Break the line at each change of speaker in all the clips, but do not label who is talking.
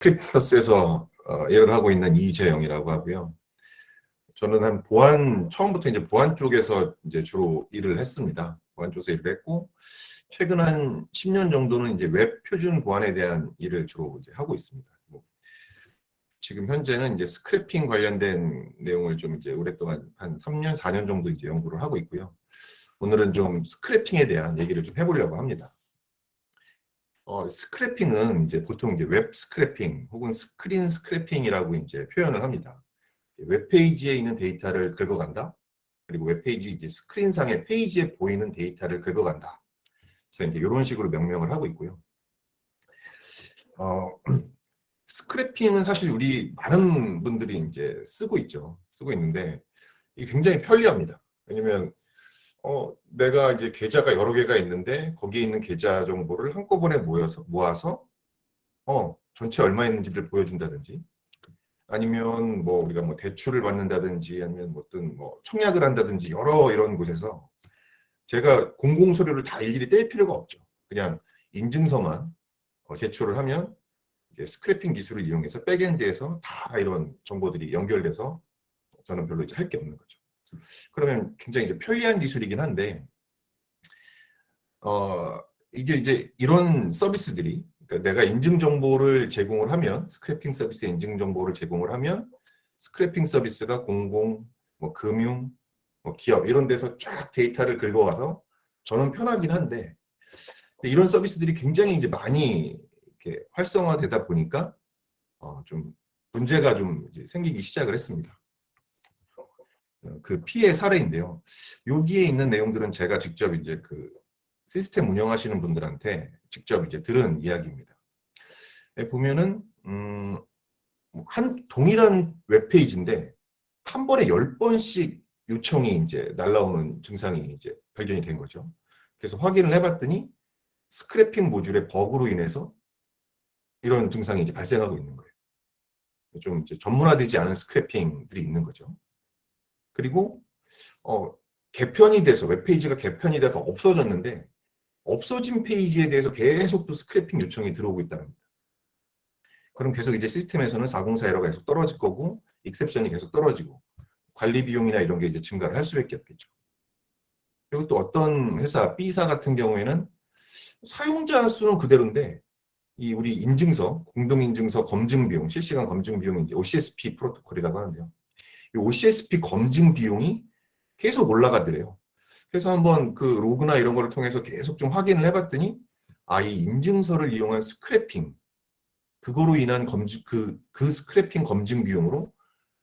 크립터스에서 일을 하고 있는 이재영이라고 하고요. 저는 처음부터 이제 보안 쪽에서 이제 주로 일을 했습니다. 보안 쪽에서 일을 했고, 최근 한 10년 정도는 이제 웹 표준 보안에 대한 일을 주로 이제 하고 있습니다. 지금 현재는 이제 스크래핑 관련된 내용을 좀 이제 오랫동안 한 3년, 4년 정도 이제 연구를 하고 있고요. 오늘은 좀 스크래핑에 대한 얘기를 좀 해보려고 합니다. 스크래핑은 이제 보통 이제 웹 스크래핑 혹은 스크린 스크래핑이라고 이제 표현을 합니다. 웹페이지에 있는 데이터를 긁어간다. 그리고 웹페이지 이제 스크린상의 페이지에 보이는 데이터를 긁어간다. 그래서 이제 이런 식으로 명명을 하고 있고요. 스크래핑은 사실 우리 많은 분들이 이제 쓰고 있죠. 쓰고 있는데 이게 굉장히 편리합니다. 왜냐면 내가 이제 계좌가 여러 개가 있는데 거기에 있는 계좌 정보를 한꺼번에 모아서 전체 얼마 있는지를 보여준다든지, 아니면 뭐 우리가 뭐 대출을 받는다든지, 아니면 어떤 뭐 청약을 한다든지, 여러 이런 곳에서 제가 공공서류를 다 일일이 뗄 필요가 없죠. 그냥 인증서만 제출을 하면 이제 스크래핑 기술을 이용해서 백엔드에서 다 이런 정보들이 연결돼서 저는 별로 이제 할 게 없는 거죠. 그러면 굉장히 이제 편리한 기술이긴 한데, 이게 이제 이런 서비스들이, 그러니까 내가 인증 정보를 제공을 하면, 스크래핑 서비스에 인증 정보를 제공을 하면 스크래핑 서비스가 공공, 뭐 금융, 뭐 기업 이런 데서 쫙 데이터를 긁어와서 저는 편하긴 한데, 이런 서비스들이 굉장히 이제 많이 이렇게 활성화되다 보니까 좀 문제가 좀 이제 생기기 시작을 했습니다. 그 피해 사례인데요. 여기에 있는 내용들은 제가 직접 이제 그 시스템 운영하시는 분들한테 직접 이제 들은 이야기입니다. 보면은 한 동일한 웹페이지인데 한 번에 10번씩 요청이 이제 날라오는 증상이 이제 발견이 된 거죠. 그래서 확인을 해봤더니 스크래핑 모듈의 버그로 인해서 이런 증상이 이제 발생하고 있는 거예요. 좀 이제 전문화되지 않은 스크래핑들이 있는 거죠. 그리고 개편이 돼서, 웹페이지가 개편이 돼서 없어졌는데 없어진 페이지에 대해서 계속 또 스크래핑 요청이 들어오고 있다는 겁니다. 그럼 계속 이제 시스템에서는 404 에러가 계속 떨어질 거고, 익셉션이 계속 떨어지고, 관리 비용이나 이런 게 이제 증가를 할 수밖에 없겠죠. 그리고 또 어떤 회사, B사 같은 경우에는 사용자 수는 그대로인데 이 우리 인증서, 공동인증서 검증 비용, 실시간 검증 비용이 이제 OCSP 프로토콜이라고 하는데요. 이 OCSP 검증 비용이 계속 올라가더래요. 그래서 한번 그 로그나 이런 거를 통해서 계속 좀 확인을 해봤더니, 이 인증서를 이용한 스크래핑, 그거로 인한 그 스크래핑 검증 비용으로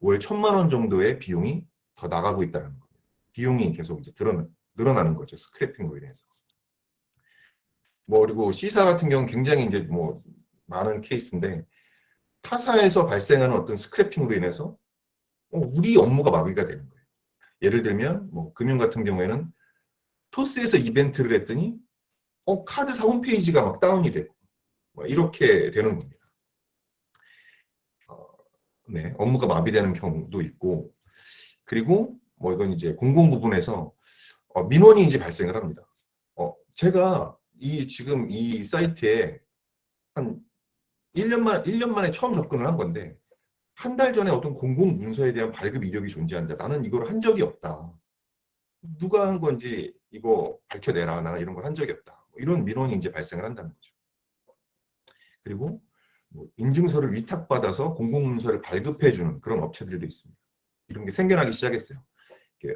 월 1,000만 원 정도의 비용이 더 나가고 있다는 겁니다. 비용이 계속 이제 늘어나는 거죠. 스크래핑으로 인해서. 그리고 C사 같은 경우는 굉장히 이제 뭐 많은 케이스인데, 타사에서 발생하는 어떤 스크래핑으로 인해서 우리 업무가 마비가 되는 거예요. 예를 들면 뭐 금융 같은 경우에는 토스에서 이벤트를 했더니 카드사 홈페이지가 막 다운이 되고 이렇게 되는 겁니다. 네, 업무가 마비되는 경우도 있고, 그리고 뭐 이건 이제 공공 부분에서 민원이 이제 발생을 합니다. 제가 지금 이 사이트에 한 1년 만에 처음 접근을 한 건데, 한 달 전에 어떤 공공 문서에 대한 발급 이력이 존재한다. 나는 이걸 한 적이 없다. 누가 한 건지 이거 밝혀내라. 나는 이런 걸 한 적이 없다. 이런 민원이 이제 발생을 한다는 거죠. 그리고 인증서를 위탁받아서 공공문서를 발급해주는 그런 업체들도 있습니다. 이런 게 생겨나기 시작했어요.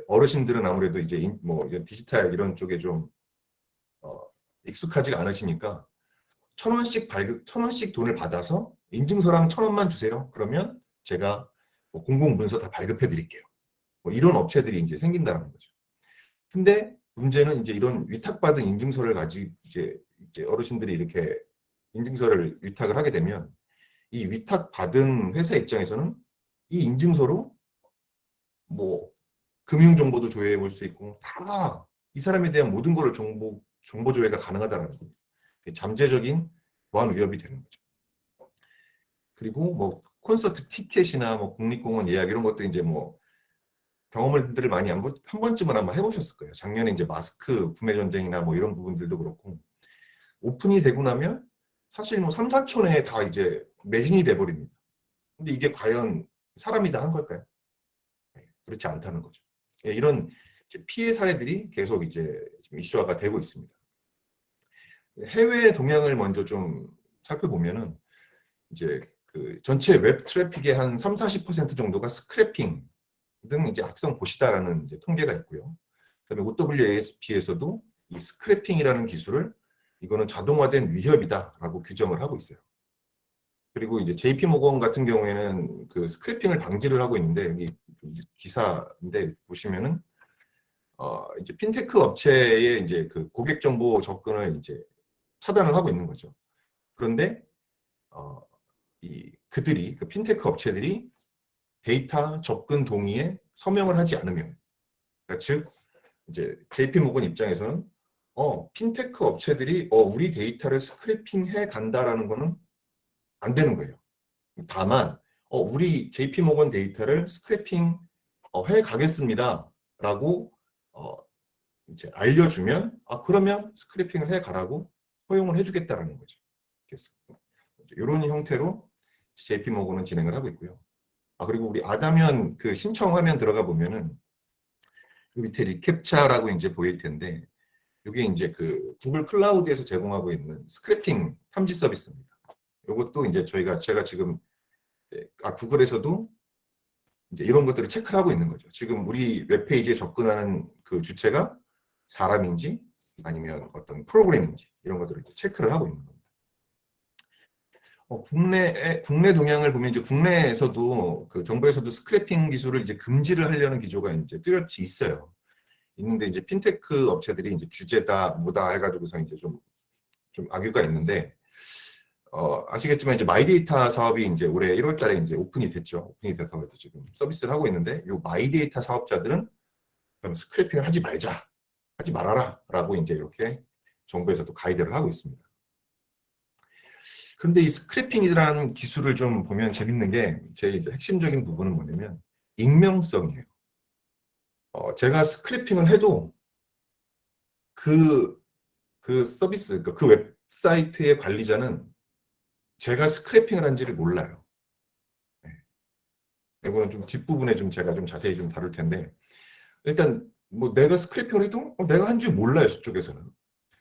어르신들은 아무래도 이제 뭐 디지털 이런 쪽에 좀 익숙하지가 않으시니까 1,000원씩 돈을 받아서 인증서랑 1,000원만 주세요. 그러면 제가 공공문서 다 발급해 드릴게요. 이런 업체들이 이제 생긴다는 거죠. 근데 문제는 이제 이런 위탁받은 인증서를 가지고 이제 어르신들이 이렇게 인증서를 위탁을 하게 되면, 이 위탁받은 회사 입장에서는 이 인증서로 뭐 금융 정보도 조회해 볼 수 있고, 다 이 사람에 대한 모든 거를 정보 조회가 가능하다는 겁니다. 잠재적인 보안 위협이 되는 거죠. 그리고 뭐 콘서트 티켓이나 뭐 국립공원 예약 이런 것도 이제 뭐 경험들을 많이 한 번쯤은 아마 해보셨을 거예요. 작년에 이제 마스크 구매 전쟁이나 뭐 이런 부분들도 그렇고, 오픈이 되고 나면 사실 뭐 3, 4초 내에 다 이제 매진이 돼버립니다. 근데 이게 과연 사람이 다 한 걸까요? 그렇지 않다는 거죠. 이런 피해 사례들이 계속 이제 좀 이슈화가 되고 있습니다. 해외 동향을 먼저 좀 살펴보면은 이제 그 전체 웹 트래픽의 한 30-40% 정도가 스크래핑 등 이제 악성 보시다라는 이제 통계가 있고요. 그다음에 OWASP에서도 이 스크래핑이라는 기술을 이거는 자동화된 위협이다라고 규정을 하고 있어요. 그리고 이제 JP 모건 같은 경우에는 그 스크래핑을 방지를 하고 있는데 여기 기사인데 보시면은 이제 핀테크 업체의 이제 그 고객 정보 접근을 이제 차단을 하고 있는 거죠. 그런데 그들이 그 핀테크 업체들이 데이터 접근 동의에 서명을 하지 않으면, 그러니까 즉 이제 JP 모건 입장에서는 핀테크 업체들이 우리 데이터를 스크래핑해 간다라는 거는 안 되는 거예요. 다만 우리 JP 모건 데이터를 스크래핑 해 가겠습니다라고 이제 알려주면 그러면 스크래핑을 해 가라고 허용을 해주겠다라는 거죠. 이런 형태로 JP 모건은 진행을 하고 있고요. 그리고 우리 아다면 그 신청 화면 들어가 보면은 밑에 리캡차라고 이제 보일 텐데 이게 이제 그 구글 클라우드에서 제공하고 있는 스크래핑 탐지 서비스입니다. 이것도 이제 제가 지금 구글에서도 이제 이런 것들을 체크를 하고 있는 거죠. 지금 우리 웹페이지에 접근하는 그 주체가 사람인지 아니면 어떤 프로그램인지 이런 것들을 이제 체크를 하고 있는 겁니다. 국내 동향을 보면 이제 국내에서도 그 정부에서도 스크래핑 기술을 이제 금지를 하려는 기조가 이제 뚜렷이 있어요. 있는데 이제 핀테크 업체들이 이제 규제다 뭐다 해가지고서 이제 좀 악유가 있는데 아시겠지만 이제 마이데이터 사업이 이제 올해 1월달에 이제 오픈이 됐죠. 오픈이 돼서 지금 서비스를 하고 있는데 이 마이데이터 사업자들은 그럼 스크래핑을 하지 말아라라고 이제 이렇게 정부에서도 가이드를 하고 있습니다. 그런데 이 스크래핑이라는 기술을 좀 보면 재밌는 게 제일 이제 핵심적인 부분은 뭐냐면 익명성이에요. 제가 스크래핑을 해도 그 서비스, 그 웹사이트의 관리자는 제가 스크래핑을 한지를 몰라요. 이거는 좀 뒷부분에 좀 제가 좀 자세히 좀 다룰 텐데 일단 뭐 내가 스크래핑을 해도 내가 한 줄 몰라요, 저쪽에서는.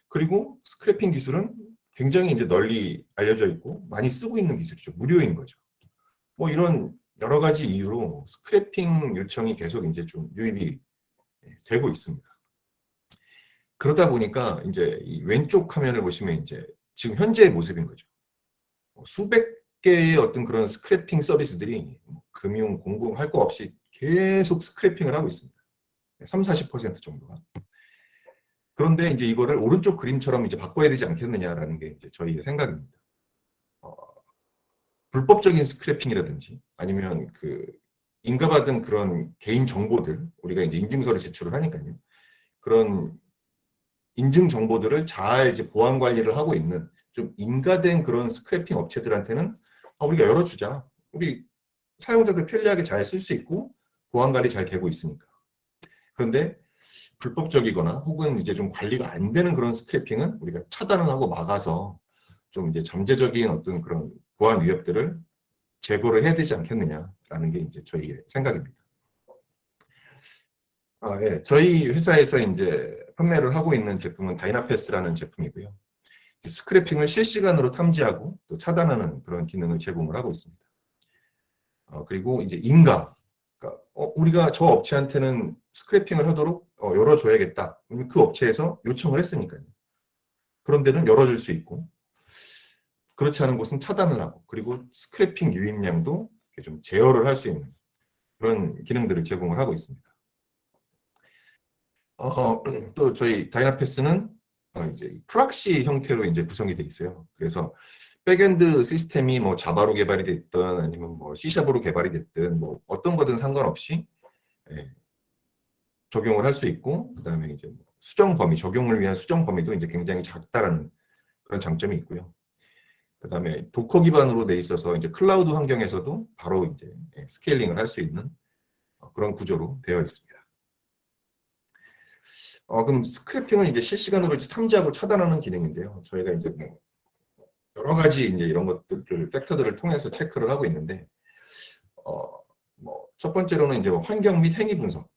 그리고 스크래핑 기술은 굉장히 이제 널리 알려져 있고 많이 쓰고 있는 기술이죠. 무료인 거죠. 뭐 이런 여러 가지 이유로 스크래핑 요청이 계속 이제 좀 유입이 되고 있습니다. 그러다 보니까 이제 이 왼쪽 화면을 보시면 이제 지금 현재의 모습인 거죠. 수백 개의 어떤 그런 스크래핑 서비스들이 금융, 공공 할 거 없이 계속 스크래핑을 하고 있습니다. 30-40% 정도가. 그런데 이제 이거를 오른쪽 그림처럼 이제 바꿔야 되지 않겠느냐라는 게 이제 저희의 생각입니다. 불법적인 스크래핑이라든지 아니면 그 인가받은 그런 개인 정보들 우리가 이제 인증서를 제출을 하니까요. 그런 인증 정보들을 잘 이제 보안 관리를 하고 있는 좀 인가된 그런 스크래핑 업체들한테는 우리가 열어주자. 우리 사용자들 편리하게 잘 쓸 수 있고 보안 관리 잘 되고 있으니까. 그런데 불법적이거나 혹은 이제 좀 관리가 안 되는 그런 스크래핑은 우리가 차단을 하고 막아서 좀 이제 잠재적인 어떤 그런 보안 위협들을 제거를 해야 되지 않겠느냐라는 게 이제 저희의 생각입니다. 예. 저희 회사에서 이제 판매를 하고 있는 제품은 다이나패스라는 제품이고요. 스크래핑을 실시간으로 탐지하고 또 차단하는 그런 기능을 제공을 하고 있습니다. 그리고 이제 인가, 그러니까 우리가 저 업체한테는 스크래핑을 하도록 열어줘야겠다. 그 업체에서 요청을 했으니까요. 그런 데는 열어줄 수 있고 그렇지 않은 곳은 차단을 하고 그리고 스크래핑 유입량도 좀 제어를 할 수 있는 그런 기능들을 제공을 하고 있습니다. 또 저희 다이나패스는 이제 프락시 형태로 이제 구성이 돼 있어요. 그래서 백엔드 시스템이 뭐 자바로 개발이 됐든 아니면 뭐 C샵으로 개발이 됐든 뭐 어떤 거든 상관없이 적용을 할 수 있고 그다음에 이제 수정 범위 적용을 위한 수정 범위도 이제 굉장히 작다라는 그런 장점이 있고요. 그다음에 도커 기반으로 돼 있어서 이제 클라우드 환경에서도 바로 이제 스케일링을 할 수 있는 그런 구조로 되어 있습니다. 그럼 스크래핑은 이제 실시간으로 이제 탐지하고 차단하는 기능인데요. 저희가 이제 뭐 여러 가지 이제 이런 것들을 팩터들을 통해서 체크를 하고 있는데 뭐 첫 번째로는 이제 환경 및 행위 분석.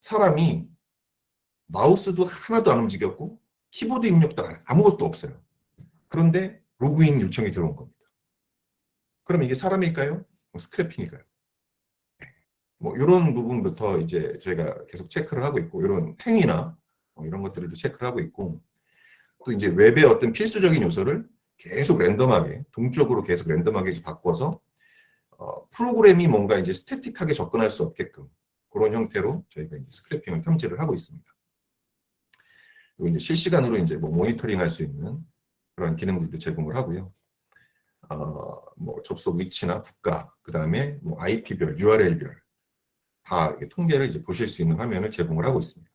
사람이 마우스도 하나도 안 움직였고 키보드 입력도 아무것도 없어요. 그런데 로그인 요청이 들어온 겁니다. 그럼 이게 사람일까요? 스크래핑일까요? 뭐 이런 부분부터 이제 저희가 계속 체크를 하고 있고 이런 행위나 이런 것들도 체크를 하고 있고 또 이제 웹의 어떤 필수적인 요소를 계속 랜덤하게 동적으로 계속 랜덤하게 바꿔서 프로그램이 뭔가 이제 스태틱하게 접근할 수 없게끔 그런 형태로 저희가 이제 스크래핑을 탐지를 하고 있습니다. 그리고 이제 실시간으로 이제 뭐 모니터링할 수 있는 그런 기능들도 제공을 하고요. 뭐 접속 위치나 국가, 그 다음에 뭐 IP별, URL별 다 통계를 이제 보실 수 있는 화면을 제공을 하고 있습니다.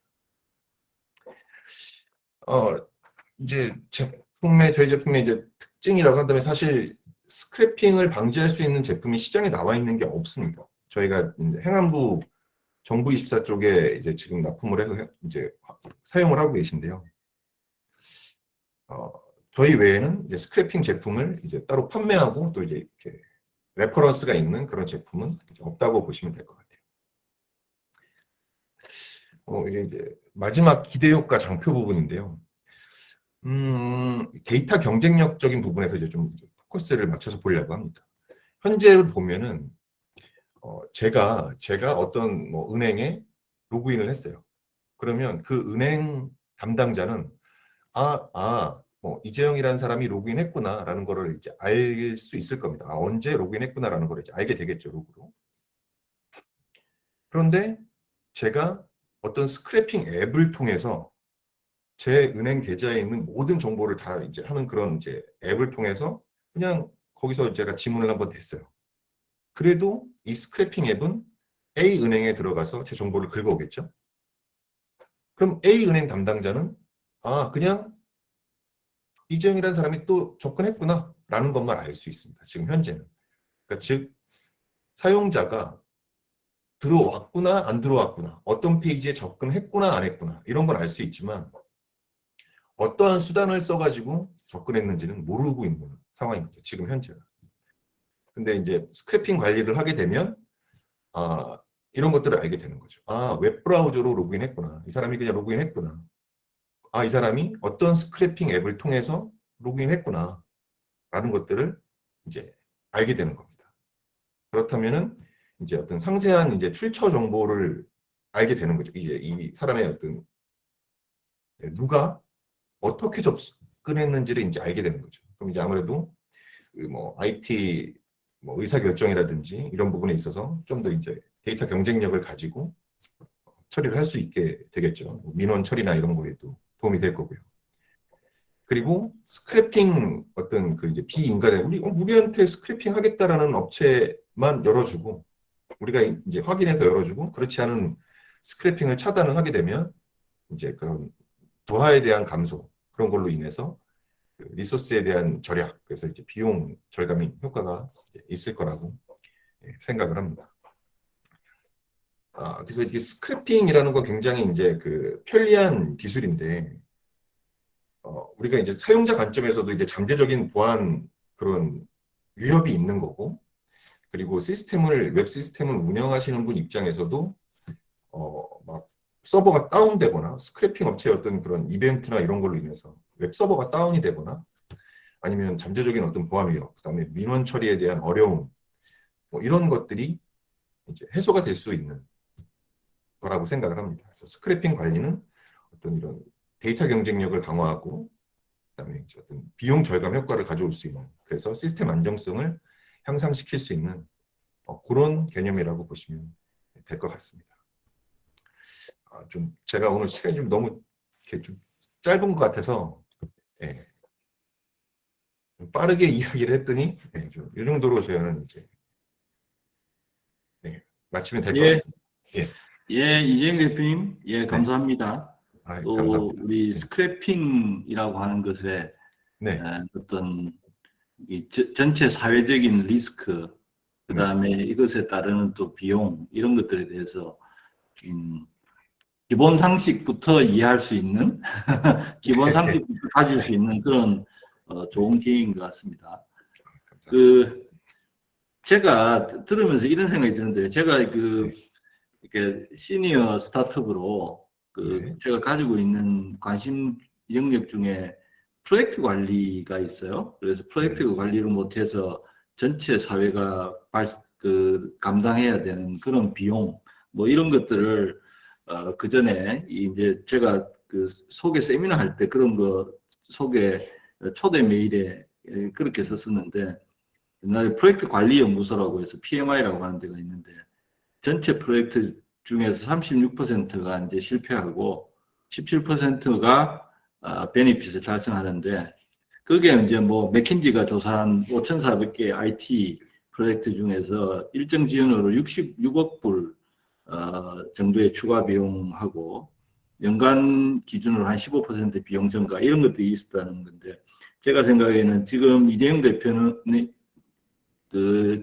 이제 저희 제품의 이제 특징이라고 한다면 사실 스크래핑을 방지할 수 있는 제품이 시장에 나와 있는 게 없습니다. 저희가 이제 행안부 정부24 쪽에 이제 지금 납품을 해서 이제 사용을 하고 계신데요. 저희 외에는 이제 스크래핑 제품을 이제 따로 판매하고 또 이제 이렇게 레퍼런스가 있는 그런 제품은 없다고 보시면 될 것 같아요. 이게 이제 마지막 기대 효과 장표 부분인데요. 데이터 경쟁력적인 부분에서 이제 좀 포커스를 맞춰서 보려고 합니다. 현재 보면은 제가 어떤 뭐 은행에 로그인을 했어요. 그러면 그 은행 담당자는 뭐 이재영이라는 사람이 로그인했구나라는 거를 이제 알 수 있을 겁니다. 언제 로그인했구나라는 거를 이제 알게 되겠죠, 로그로. 그런데 제가 어떤 스크래핑 앱을 통해서 제 은행 계좌에 있는 모든 정보를 다 이제 하는 그런 이제 앱을 통해서 그냥 거기서 제가 지문을 한번 댔어요. 그래도 이 스크래핑 앱은 A 은행에 들어가서 제 정보를 긁어오겠죠. 그럼 A 은행 담당자는 그냥 이재영이라는 사람이 또 접근했구나 라는 것만 알 수 있습니다. 지금 현재는. 그러니까 즉 사용자가 들어왔구나 안 들어왔구나 어떤 페이지에 접근했구나 안 했구나 이런 걸 알 수 있지만 어떠한 수단을 써가지고 접근했는지는 모르고 있는 상황인 거죠. 지금 현재는. 근데 이제 스크래핑 관리를 하게 되면 이런 것들을 알게 되는 거죠. 웹브라우저로 로그인했구나. 이 사람이 그냥 로그인했구나. 이 사람이 어떤 스크래핑 앱을 통해서 로그인했구나. 라는 것들을 이제 알게 되는 겁니다. 그렇다면은 이제 어떤 상세한 이제 출처 정보를 알게 되는 거죠. 이제 이 사람의 어떤 누가 어떻게 접근했는지를 이제 알게 되는 거죠. 그럼 이제 아무래도 뭐 IT 뭐 의사결정이라든지 이런 부분에 있어서 좀 더 이제 데이터 경쟁력을 가지고 처리를 할 수 있게 되겠죠. 민원 처리나 이런 거에도 도움이 될 거고요. 그리고 스크래핑 어떤 그 이제 비인간의 우리한테 스크래핑 하겠다라는 업체만 열어주고 우리가 이제 확인해서 열어주고 그렇지 않은 스크래핑을 차단을 하게 되면 이제 그런 부하에 대한 감소 그런 걸로 인해서 리소스에 대한 절약 그래서 이제 비용 절감 효과가 있을 거라고 생각을 합니다. 그래서 이게 스크래핑이라는 건 굉장히 이제 그 편리한 기술인데 우리가 이제 사용자 관점에서도 이제 잠재적인 보안 그런 위협이 있는 거고 그리고 웹 시스템을 운영하시는 분 입장에서도 막 서버가 다운되거나 스크래핑 업체의 어떤 그런 이벤트나 이런 걸로 인해서 웹 서버가 다운이 되거나 아니면 잠재적인 어떤 보안 위협, 그다음에 민원 처리에 대한 어려움 뭐 이런 것들이 이제 해소가 될 수 있는 거라고 생각을 합니다. 그래서 스크래핑 관리는 어떤 이런 데이터 경쟁력을 강화하고 그다음에 어떤 비용 절감 효과를 가져올 수 있는 그래서 시스템 안정성을 향상시킬 수 있는 그런 개념이라고 보시면 될 것 같습니다. 좀 제가 오늘 시간이 좀 너무 이렇게 좀 짧은 것 같아서 좀 빠르게 이야기를 했더니 좀 이 정도로 저희는 이제 마치면 될 것 같습니다.
이재영 대표님, 감사합니다. 또
감사합니다.
우리 스크래핑이라고 하는 것에 어떤 전체 사회적인 리스크, 그 다음에 이것에 따르는 또 비용 이런 것들에 대해서 기본 상식부터 이해할 수 있는 기본 상식부터 가질 수 있는 그런 좋은 기회인 것 같습니다.
감사합니다.
제가 들으면서 이런 생각이 드는데, 제가
네.
이렇게 시니어 스타트업으로
네.
제가 가지고 있는 관심 영역 중에 프로젝트 관리가 있어요. 그래서 프로젝트
네.
관리를 못해서 전체 사회가 감당해야 되는 그런 비용, 뭐 이런 것들을 그 전에 이제 제가 소개 세미나 할 때 그런 거 소개 초대 메일에 그렇게 썼었는데, 옛날에 프로젝트 관리 연구소라고 해서 PMI라고 하는 데가 있는데, 전체 프로젝트 중에서 36%가 이제 실패하고 17%가 베니핏을 달성하는데, 그게 이제 뭐 맥킨지가 조사한 5,400개 IT 프로젝트 중에서 일정 지연으로 66억 불 정도의 추가 비용하고 연간 기준으로 한 15% 비용 증가 이런 것들이 있었다는 건데, 제가 생각에는 지금 이재용 대표는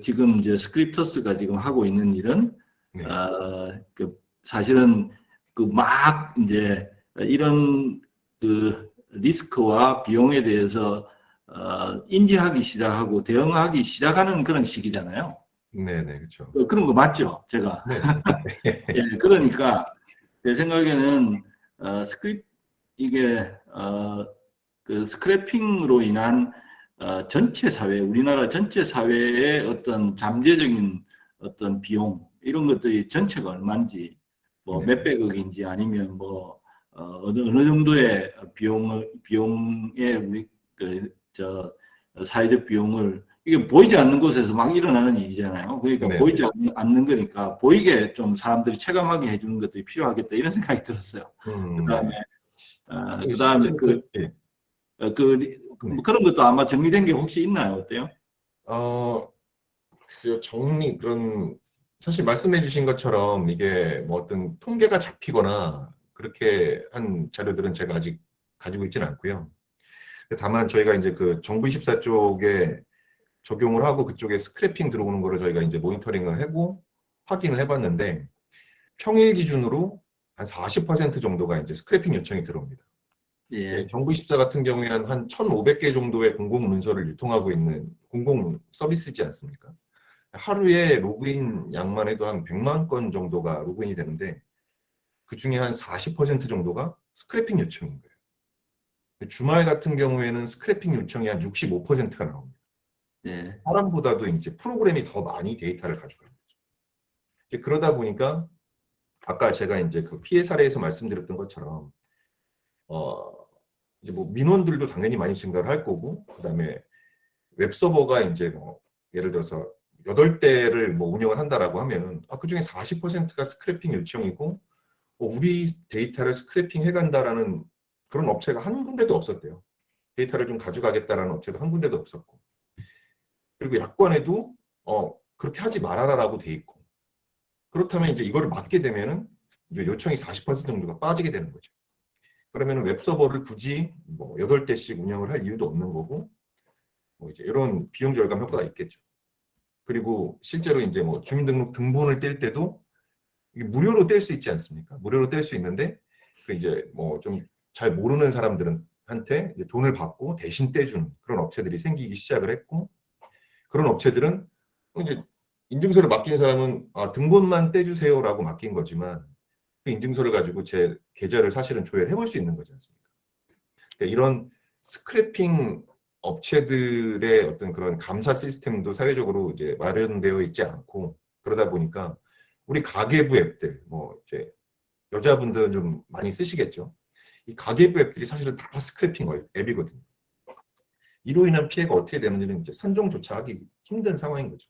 지금 이제 스크립터스가 지금 하고 있는 일은
네.
사실은 막 이제 이런 리스크와 비용에 대해서 인지하기 시작하고 대응하기 시작하는 그런 시기잖아요.
네네, 그렇죠.
그런 거 맞죠? 제가.
네.
예, 그러니까 제 생각에는 이게 스크래핑으로 인한 전체 사회, 우리나라 전체 사회의 어떤 잠재적인 어떤 비용 이런 것들이 전체가 얼마인지, 뭐
네.
몇백억인지 아니면 뭐 어느 정도의 비용의 우리 사회적 비용을, 이게 보이지 않는 곳에서 막 일어나는 일이잖아요. 그러니까
네.
보이지 않는 거니까 보이게 좀 사람들이 체감하게 해주는 것들이 필요하겠다 이런 생각이 들었어요. 그다음에 그다음에
실제로 예. 네.
뭐 그런 것도 아마 정리된 게 혹시 있나요? 어때요?
글쎄요, 사실 말씀해 주신 것처럼 이게 뭐 어떤 통계가 잡히거나 그렇게 한 자료들은 제가 아직 가지고 있지는 않고요. 다만 저희가 이제 그 정부24 쪽에 적용을 하고 그쪽에 스크래핑 들어오는 거를 저희가 이제 모니터링을 하고 확인을 해봤는데, 평일 기준으로 한 40% 정도가 이제 스크래핑 요청이 들어옵니다.
예,
정부24 같은 경우에는 한 1,500개 정도의 공공 문서를 유통하고 있는 공공 서비스지 않습니까? 하루에 로그인 양만 해도 한 100만 건 정도가 로그인이 되는데, 그 중에 한 40% 정도가 스크래핑 요청인 거예요. 주말 같은 경우에는 스크래핑 요청이 한 65%가 나옵니다.
예,
사람보다도 이제 프로그램이 더 많이 데이터를 가져가는 거죠. 이제 그러다 보니까 아까 제가 이제 그 피해 사례에서 말씀드렸던 것처럼 어 이제 뭐 민원들도 당연히 많이 증가를 할 거고, 그다음에 웹서버가 이제 뭐 예를 들어서 8대를 뭐 운영을 한다라고 하면은 그중에 40%가 스크래핑 요청이고, 우리 데이터를 스크래핑 해간다라는 그런 업체가 한 군데도 없었대요. 데이터를 좀 가져가겠다라는 업체도 한 군데도 없었고, 그리고 약관에도 그렇게 하지 말아라라고 돼 있고, 그렇다면 이제 이거를 막게 되면은 이제 요청이 40% 정도가 빠지게 되는 거죠. 그러면 웹서버를 굳이 뭐 8대씩 운영을 할 이유도 없는 거고, 뭐 이제 이런 비용 절감 효과가 있겠죠. 그리고 실제로 이제 뭐 주민등록 등본을 뗄 때도 이게 무료로 뗄 수 있지 않습니까? 무료로 뗄 수 있는데, 그 이제 뭐 좀 잘 모르는 사람들은 한테 이제 돈을 받고 대신 떼주는 그런 업체들이 생기기 시작을 했고, 그런 업체들은 이제 인증서를 맡긴 사람은 등본만 떼주세요라고 맡긴 거지만, 그 인증서를 가지고 제 계좌를 사실은 조회를 해볼 수 있는 거지 않습니까? 그러니까 이런 스크래핑 업체들의 어떤 그런 감사 시스템도 사회적으로 이제 마련되어 있지 않고, 그러다 보니까 우리 가계부 앱들, 뭐 이제 여자분들은 좀 많이 쓰시겠죠. 이 가계부 앱들이 사실은 다 스크래핑 앱이거든요. 이로 인한 피해가 어떻게 되는지는 이제 산정조차 하기 힘든 상황인 거죠.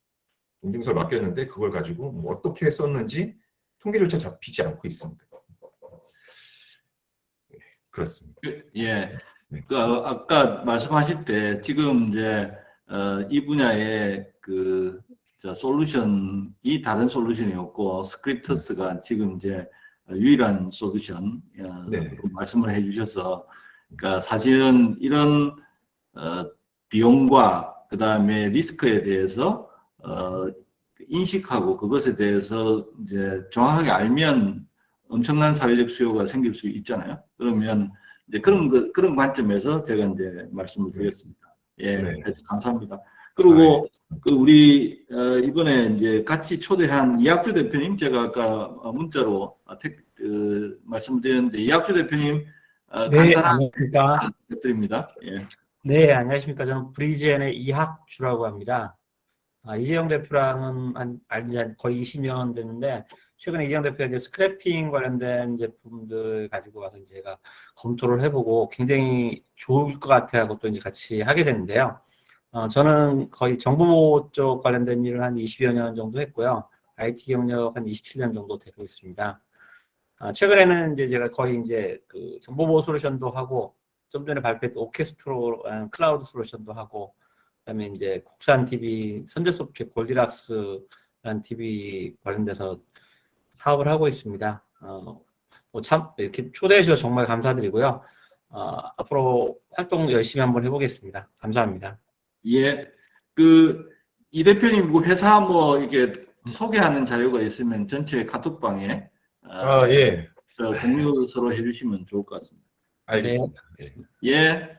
인증서를 맡겼는데 그걸 가지고 뭐 어떻게 썼는지 통계조차 잡히지 않고 있습니다. 그렇습니다.
예.
네.
아까 말씀하실 때 지금 이제 이 분야의 솔루션이 다른 솔루션이었고 스크립터스가 지금 이제 유일한 솔루션
네.
말씀을 해주셔서, 그러니까 사실은 이런 비용과 그 다음에 리스크에 대해서 인식하고 그것에 대해서 이제 정확하게 알면 엄청난 사회적 수요가 생길 수 있잖아요. 그러면 이제 그런 관점에서 제가 이제 말씀을 드렸습니다. 예,
네.
감사합니다. 그리고 우리 이번에 이제 같이 초대한 이학주 대표님, 제가 아까 문자로 말씀드렸는데, 이학주 대표님
네,
간단한
안녕하십니까.
부탁드립니다. 예.
네, 안녕하십니까. 저는 브리지엔의 이학주라고 합니다. 이재용 대표랑은 알지 거의 20년 됐는데, 최근에 이재용 대표가 이제 스크래핑 관련된 제품들 가지고 와서 제가 검토를 해보고 굉장히 좋을 것 같아하고 또 이제 같이 하게 됐는데요. 저는 거의 정보 쪽 관련된 일을 한 20여 년 정도 했고요. IT 경력 한 27년 정도 되고 있습니다. 최근에는 이제 제가 거의 이제 그 정보보호 솔루션도 하고, 좀 전에 발표했던 오케스트로 클라우드 솔루션도 하고, 그다음에 이제 국산 TV 선제소프트 골디락스라는 TV 관련돼서 사업을 하고 있습니다. 참 이렇게 초대해 주셔서 정말 감사드리고요. 앞으로 활동 열심히 한번 해보겠습니다. 감사합니다.
예, 이 대표님 그 회사 뭐 이게 소개하는 자료가 있으면 전체 카톡방에
예.
공유 서로 해주시면 좋을 것 같습니다.
알겠습니다.
네.
예.